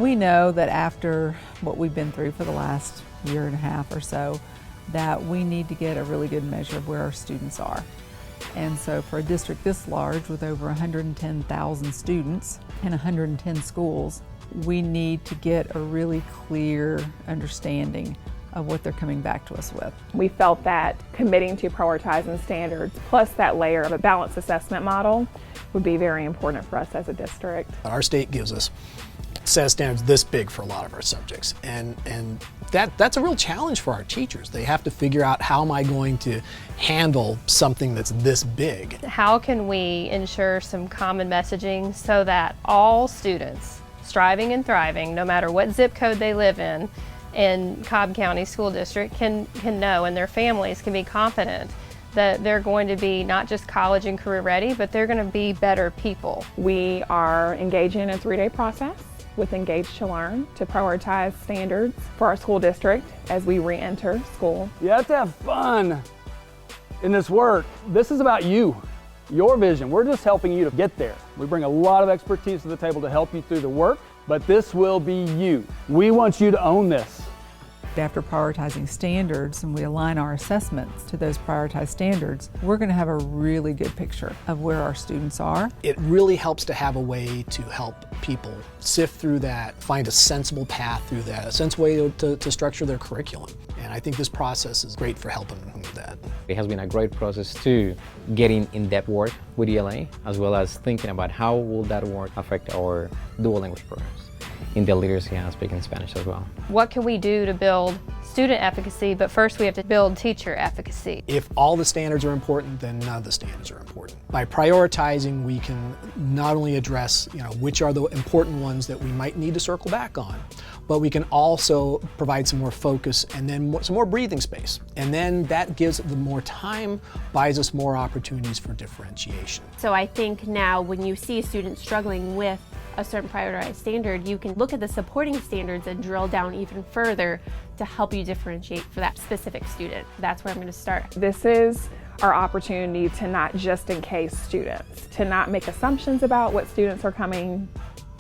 We know that after what we've been through for the last year and a half or so, that we need to get a really good measure of where our students are. And so for a district this large with over 110,000 students and 110 schools, we need to get a really clear understanding of what they're coming back to us with. We felt that committing to prioritizing standards plus that layer of a balanced assessment model would be very important for us as a district. Our state gives us a set of standards this big for a lot of our subjects, and that's a real challenge for our teachers. They have to figure out, how am I going to handle something that's this big? How can we ensure some common messaging so that all students striving and thriving, no matter what zip code they live in Cobb County School District, can know, and their families can be confident that they're going to be not just college and career ready, but they're going to be better people. We are engaging in a 3-day process with Engage to Learn to prioritize standards for our school district as we re-enter school. You have to have fun in this work. This is about you, your vision. We're just helping you to get there. We bring a lot of expertise to the table to help you through the work, but this will be you. We want you to own this. After prioritizing standards and we align our assessments to those prioritized standards, we're going to have a really good picture of where our students are. It really helps to have a way to help people sift through that, find a sensible path through that, a sensible way to structure their curriculum. And I think this process is great for helping them with that. It has been a great process to getting in-depth work with ELA, as well as thinking about how will that work affect our dual language programs in the literacy aspect in Spanish as well. What can we do to build student efficacy, but first we have to build teacher efficacy? If all the standards are important, then none of the standards are important. By prioritizing, we can not only address, which are the important ones that we might need to circle back on, but we can also provide some more focus and then some more breathing space. And then that gives the more time, buys us more opportunities for differentiation. So I think now when you see a student struggling with a certain prioritized standard, you can look at the supporting standards and drill down even further to help you differentiate for that specific student. That's where I'm going to start. This is our opportunity to not just in case students, to not make assumptions about what students are coming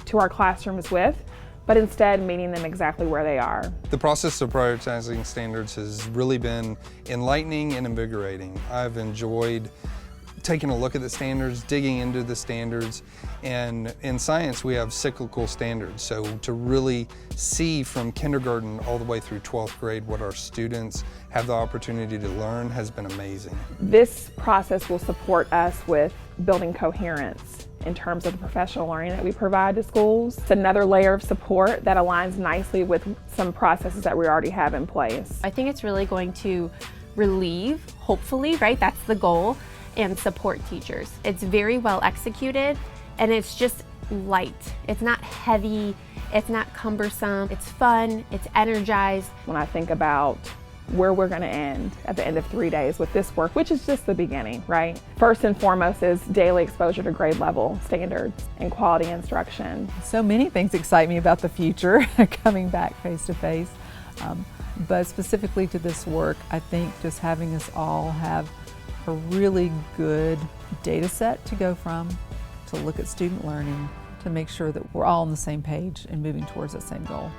to our classrooms with, but instead meeting them exactly where they are. The process of prioritizing standards has really been enlightening and invigorating. I've enjoyed taking a look at the standards, digging into the standards, and in science we have cyclical standards, so to really see from kindergarten all the way through 12th grade what our students have the opportunity to learn has been amazing. This process will support us with building coherence in terms of the professional learning that we provide to schools. It's another layer of support that aligns nicely with some processes that we already have in place. I think it's really going to relieve, hopefully, right? That's the goal, and support teachers. It's very well executed, and it's just light. It's not heavy, it's not cumbersome, it's fun, it's energized. When I think about where we're going to end at the end of 3 days with this work, which is just the beginning, right? First and foremost is daily exposure to grade level standards and quality instruction. So many things excite me about the future, coming back face to face. But specifically to this work, I think just having us all have a really good data set to go from, to look at student learning, to make sure that we're all on the same page and moving towards that same goal.